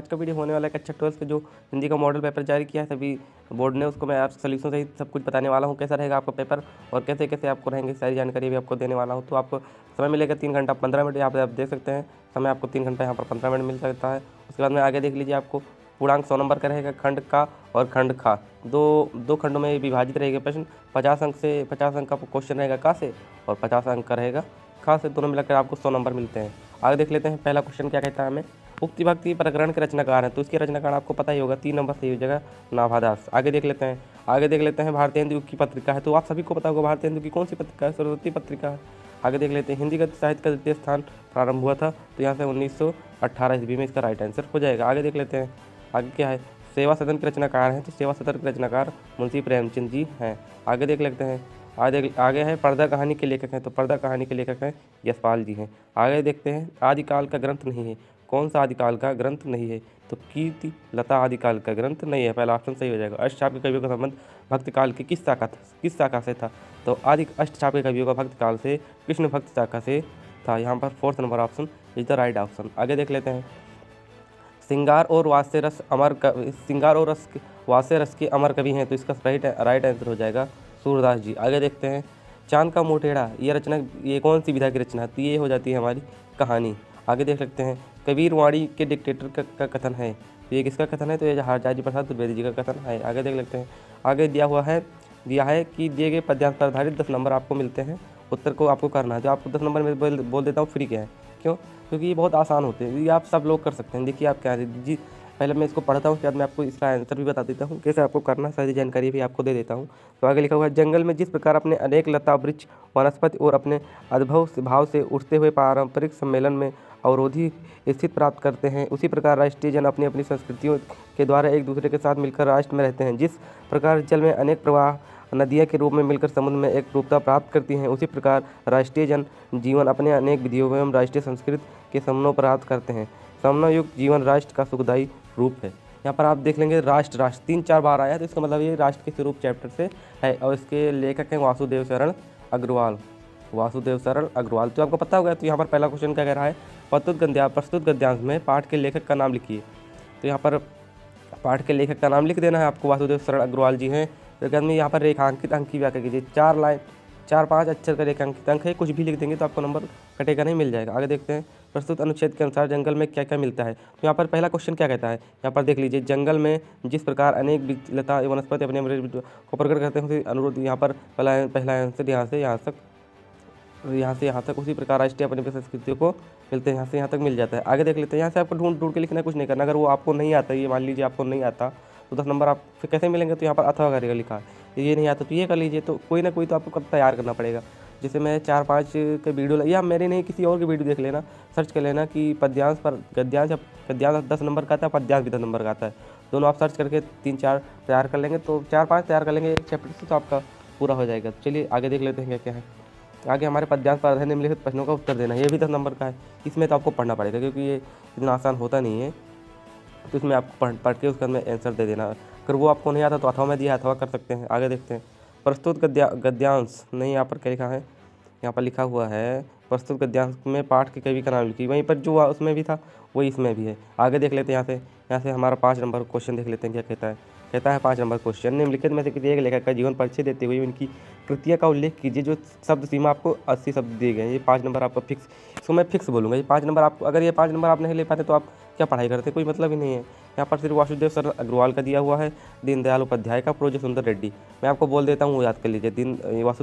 आज का वीडियो होने वाला है कक्षा 12 के जो हिंदी का मॉडल पेपर जारी किया है सभी बोर्ड ने, उसको मैं आप सोल्यूशन सहित सब कुछ बताने वाला हूँ, कैसा रहेगा आपका पेपर और कैसे कैसे आपको रहेंगे, सारी जानकारी भी आपको देने वाला हूँ। तो आपको समय मिलेगा 3 घंटा 15 मिनट, यहाँ पर आप देख सकते हैं समय आपको 3 घंटा यहाँ पर 15 मिनट मिल सकता है। उसके बाद में आगे देख लीजिए, आपको पूर्णांक 100 नंबर का रहेगा, खंड का और खंड खा दो खंडों में विभाजित रहेगा प्रश्न। 50 अंक से 50 अंक का क्वेश्चन रहेगा का से और 50 अंक का रहेगा खा से, दोनों मिलाकर आपको 100 नंबर मिलते हैं। आगे देख लेते हैं पहला क्वेश्चन क्या कहता है हमें। उक्त विभक्ति प्रकरण के रचनाकार हैं, तो इसके रचनाकार आपको पता ही होगा, 3 नंबर सही हो जाएगा नाभादास। आगे देख लेते हैं भारतीय हिंदू की पत्रिका है, तो आप सभी को पता होगा भारतीय हिंदू की कौन सी पत्रिका है, सरस्वती पत्रिका है। आगे देख लेते हैं हिंदी गद्य साहित्य का द्वितीय स्थान प्रारंभ हुआ था, तो यहाँ से 1918 ईस्वी में इसका राइट आंसर हो जाएगा। आगे देख लेते हैं आगे क्या है, सेवा सदन के रचनाकार हैं, तो सेवा सदन के रचनाकार मुंशी प्रेमचंद जी हैं। आगे देख लेते हैं आगे है पर्दा कहानी के लेखक हैं, तो पर्दा कहानी के लेखक हैं यशपाल जी हैं। आगे देखते हैं आदिकाल का ग्रंथ नहीं है, कौन सा आदिकाल का ग्रंथ नहीं है, तो कीर्ति लता आदिकाल का ग्रंथ नहीं है, पहला ऑप्शन सही हो जाएगा। अष्टचाप के कवियों का संबंध भक्त काल के किस शाखा से था, तो आदि अष्टचाप के कवियों का भक्त काल से कृष्ण भक्त शाखा से था, यहाँ पर 4th number option is the right option. आगे देख लेते हैं श्रृंगार और वास्य रस के अमर कवि हैं, तो इसका राइट आंसर हो जाएगा सूरदास जी। आगे देखते हैं चांद का मोटेड़ा, ये कौन सी विधा की रचना है, तो ये हो जाती है हमारी कहानी। आगे देख सकते हैं कबीर वाणी के डिक्टेटर का कथन है, तो ये किसका कथन है, तो ये हरजाजी प्रसाद द्विवेदी जी का कथन है। आगे देख लेते हैं आगे दिया है कि दिए गए पद्यांश पर आधारित 10 नंबर आपको मिलते हैं, उत्तर को आपको करना है। तो आपको 10 नंबर में बोल देता हूँ फ्री के हैं, क्यों, क्योंकि ये बहुत आसान होते हैं, ये आप सब लोग कर सकते हैं। देखिए आप क्या जी, पहले मैं इसको पढ़ता हूँ, उसके बाद मैं आपको इसका आंसर भी बता देता हूँ, कैसे आपको करना, सारी जानकारी भी आपको दे देता हूँ। तो आगे लिखा हुआ है जंगल में जिस प्रकार अपने अनेक लता वृक्ष वनस्पति और अपने अद्भुत भाव से उठते हुए पारंपरिक सम्मेलन में अवरोधी स्थिति प्राप्त करते हैं, उसी प्रकार राष्ट्रीय जन अपनी अपनी संस्कृतियों के द्वारा एक दूसरे के साथ मिलकर राष्ट्र में रहते हैं। जिस प्रकार जल में अनेक प्रवाह नदियाँ के रूप में मिलकर समुद्र में एक रूपता प्राप्त करती हैं, उसी प्रकार राष्ट्रीय जन जीवन अपने अनेक विधियों एवं राष्ट्रीय संस्कृति के समन्वय प्राप्त करते हैं। समन्वयुक्त जीवन राष्ट्र का सुखदायी रूप है। यहाँ पर आप देख लेंगे राष्ट्र 3-4 बार आया है, तो इसका मतलब ये राष्ट्र के स्वरूप चैप्टर से है, और इसके लेखक हैं वासुदेव शरण अग्रवाल। तो आपको पता होगा। तो यहाँ पर पहला क्वेश्चन क्या कह रहा है, प्रस्तुत गद्यांश में पाठ के लेखक का नाम लिखिए, तो यहाँ पर पाठ के लेखक का नाम लिख देना है आपको, वासुदेव शरण अग्रवाल जी हैं। तो में यहाँ पर रेखांकित अंक की व्याख्या कीजिए, 4-5 अक्षर का रेखांकित अंक है, कुछ भी लिख देंगे तो आपको नंबर कटेगा नहीं, मिल जाएगा। आगे देखते हैं प्रस्तुत अनुच्छेद के अनुसार जंगल में क्या क्या मिलता है, तो यहाँ पर पहला क्वेश्चन क्या कहता है, यहाँ पर देख लीजिए जंगल में जिस प्रकार अनेक लता वनस्पति अपने को प्रकट करते हैं, अनुरोध यहाँ पर पहला आंसर यहाँ से यहाँ तक, उसी प्रकार राष्ट्रीय अपनी संस्कृतियों को मिलते हैं, यहाँ से यहाँ तक मिल जाता है। आगे देख लेते हैं, यहाँ से आपको ढूंढ के लिखना, कुछ नहीं करना। अगर वो आपको नहीं आता, ये मान लीजिए आपको नहीं आता, तो 10 नंबर आप फिर कैसे मिलेंगे, तो यहाँ पर अथवा करेगा लिखा है, ये नहीं आता तो ये कर लीजिए। तो कोई ना कोई तो आपको तैयार करना पड़ेगा। जैसे मैं 4-5 के वीडियो, या मेरे नहीं किसी और की वीडियो देख लेना, सर्च कर लेना कि गद्यांश 10 नंबर का आता है, पद्यांश भी 10 नंबर का आता है, दोनों आप सर्च करके 3-4 तैयार कर लेंगे, तो 4-5 तैयार कर लेंगे एक चैप्टर से, तो आपका पूरा हो जाएगा। चलिए आगे देख लेते हैं क्या क्या है। आगे हमारे पद्यांश पर आधारित निम्नलिखित प्रश्नों का उत्तर देना, ये भी 10 नंबर का है। इसमें तो आपको पढ़ना पड़ेगा, क्योंकि ये इतना आसान होता नहीं है, तो इसमें आपको पढ़ के उसका में आंसर दे देना। अगर वो आपको नहीं आता तो अथवा में दिया, अथवा कर सकते हैं। आगे देखते हैं प्रस्तुत गद्यांश नहीं, यहाँ पर क्या लिखा है, यहाँ पर लिखा हुआ है प्रस्तुत गद्यांश में पाठ के कवि का नाम लिखिए, वहीं पर जो उसमें भी था वही इसमें भी है। आगे देख लेते हैं यहाँ से हमारा 5 नंबर क्वेश्चन देख लेते हैं क्या कहता है 5 नंबर क्वेश्चन, निम्नलिखित में से किसी एक लेखक का जीवन परिचय देते हुए उनकी कृतियों का उल्लेख कीजिए, जो शब्द सीमा आपको 80 शब्द दिए गए हैं। ये 5 नंबर आपको फिक्स, इसको मैं फिक्स बोलूँगा, ये 5 नंबर आपको, अगर ये 5 नंबर आप नहीं ले पाते तो आप क्या पढ़ाई करते, कोई मतलब ही नहीं है। यहाँ पर सिर्फ वासुदेव शरण अग्रवाल का दिया हुआ है, दीनदयाल उपाध्याय का, प्रोजेक्ट सुंदर रेड्डी। मैं आपको बोल देता हूँ, वो याद कर लीजिए,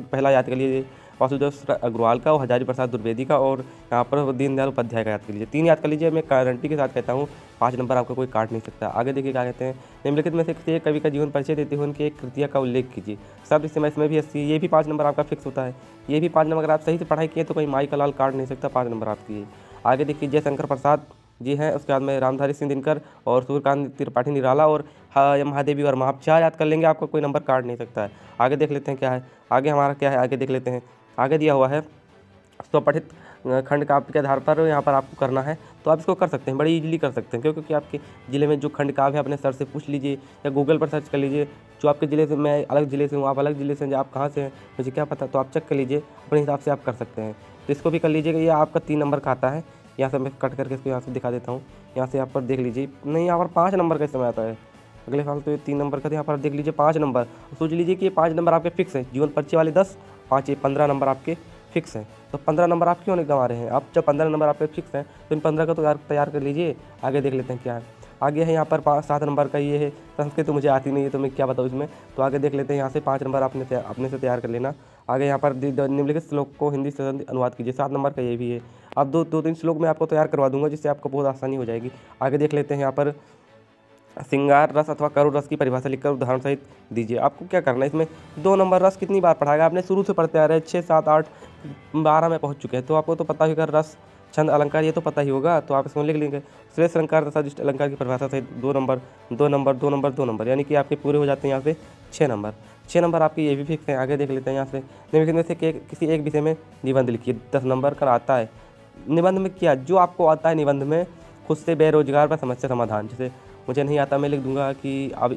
पहला याद कर लीजिए वासुदेव शरण अग्रवाल का, और हजारी प्रसाद द्विवेदी का, और यहाँ पर दीनदयाल उपाध्याय का याद कर लीजिए। 3 याद कर लीजिए, मैं गारंटी के साथ कहता हूँ 5 नंबर आपका कोई काट नहीं सकता। आगे देखिए क्या कहते हैं, निम्नलिखित में से किसी एक कवि का जीवन परिचय देते हुए उनकी एक कृतियों का उल्लेख कीजिए, शब्द इसमें भी 80, ये भी 5 नंबर आपका फिक्स होता है। ये भी 5 नंबर, अगर आप सही से पढ़ाई किए तो कोई माई का लाल काट नहीं सकता, 5 नंबर आपकी। आगे देखिए जयशंकर प्रसाद जी हैं, उसके बाद में रामधारी सिंह दिनकर और सूर्यकांत त्रिपाठी निराला और महादेवी वर्मा, आप 4 याद कर लेंगे, आपको कोई नंबर काट नहीं सकता है। आगे देख लेते हैं क्या है, आगे हमारा क्या है, आगे देख लेते हैं। आगे दिया हुआ है स्वपठित खंड काव्य के आधार पर यहाँ पर आपको करना है, तो आप इसको कर सकते हैं, बड़ी इजीली कर सकते हैं, क्योंकि आपके ज़िले में जो खंड काव्य है अपने सर से पूछ लीजिए या गूगल पर सर्च कर लीजिए। जो आपके ज़िले से, मैं अलग ज़िले से हूँ, आप अलग ज़िले से हैं, आप कहाँ से हैं मुझे क्या पता, तो आप चेक कर लीजिए, अपने हिसाब से आप कर सकते हैं। तो इसको भी कर लीजिएगा, ये आपका 3 नंबर का आता है, यहाँ से मैं कट करके इसको यहाँ से दिखा देता हूँ। यहाँ से यहाँ पर देख लीजिए, नहीं यहाँ पर 5 नंबर का समय आता है। अगले साल तो ये 3 नंबर का था, यहाँ पर देख लीजिए 5 नंबर। सोच लीजिए कि ये 5 नंबर आपके फिक्स हैं। जीवन परिचय वाले 10, 5 ये 15 नंबर आपके फिक्स हैं। तो 15 नंबर आप क्यों नहीं गंवा रहे हैं? आप जब 15 नंबर आपके फिक्स हैं तो इन 15 का तो तैयार कर लीजिए। आगे देख लेते हैं क्या है। आगे है यहाँ पर 7 नंबर का ये है संस्कृत, तो मुझे आती नहीं है तो मैं क्या बताऊँ इसमें। तो आगे देख लेते हैं, यहाँ से 5 नंबर अपने से तैयार कर लेना। आगे यहाँ पर निम्नलिखित श्लोक को हिंदी से अनुवाद कीजिए, 7 नंबर का ये भी है। अब 2-3 श्लोक मैं आपको तैयार करवा दूंगा, जिससे आपको बहुत आसानी हो जाएगी। आगे देख लेते हैं, यहाँ पर श्रृंगार रस अथवा करुण रस की परिभाषा लिखकर उदाहरण सहित दीजिए। आपको क्या करना है इसमें, 2 नंबर रस कितनी बार पढ़ाएगा आपने, शुरू से पढ़ते आ रहे हैं, 6, 7, 8, 12 में पहुँच चुके हैं। तो आपको तो पता ही, कर रस छंद अलंकार ये तो पता ही होगा। तो आप इसमें लिख लेंगे श्रेष्ठ अलंकार तथा जिष्ट अलंकार की परिभाषा सहित 2 नंबर 2 नंबर 2 नंबर 2 नंबर, यानी कि आपके पूरे हो जाते हैं यहाँ से 6 नंबर। 6 नंबर आपके ये भी फिक्स हैं। आगे देख लेते हैं, यहाँ से निम्नलिखित में से किसी एक विषय में निबंध लिखिए, 10 नंबर का आता है। निबंध में क्या, जो आपको आता है निबंध में, खुद से बेरोजगार पर समस्या समाधान। जैसे मुझे नहीं आता, मैं लिख दूंगा कि अब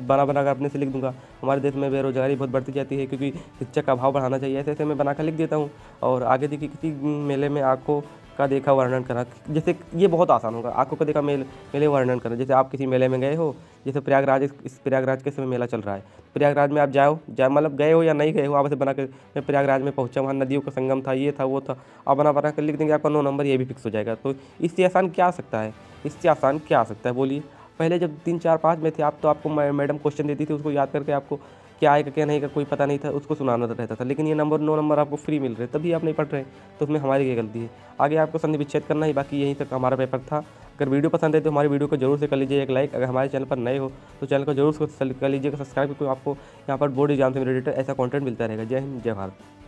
बना कर अपने से लिख दूंगा, हमारे देश में बेरोजगारी बहुत बढ़ती जाती है क्योंकि शिक्षा का अभाव बढ़ाना चाहिए। ऐसे ऐसे मैं बनाकर लिख देता हूँ। और आगे देखिए, किसी मेले में आंखों का देखा वर्णन करा। जैसे ये बहुत आसान होगा, आंखों का देखा मेले वर्णन करना। जैसे आप किसी मेले में गए हो, जैसे प्रयागराज, इस प्रयागराज के समय मेला चल रहा है, प्रयागराज में आप जाओ मतलब गए हो या नहीं गए हो, आप ऐसे बना कर, मैं प्रयागराज में पहुंचा, वहाँ नदियों का संगम था, ये था वो था, आप बना कर लिख देंगे, आपका 9 नंबर ये भी फिक्स हो जाएगा। तो इससे आसान क्या आ सकता है, इससे आसान क्या आ सकता है बोलिए। पहले जब 3, 4, 5 में थे आप, तो आपको मैडम क्वेश्चन देती थी, उसको याद करके आपको क्या आएगा क्या नहीं का कोई पता नहीं था, उसको सुनाना रहता था। लेकिन ये 9 नंबर आपको फ्री मिल रहे, तभी आप नहीं पढ़ रहे, तो उसमें हमारी क्या गलती है। आगे आपको संधि विच्छेद करना ही, बाकी यहीं तक हमारा पेपर था। अगर वीडियो पसंद है तो हमारी वीडियो को जरूर से कर लीजिए एक लाइक। अगर हमारे चैनल पर नए हो तो चैनल को जरूर कर लीजिएगा सब्सक्राइब, क्योंकि आपको यहाँ पर बोर्ड एग्जाम से रिलेटेड ऐसा कंटेंट मिलता रहेगा। जय हिंद, जय भारत।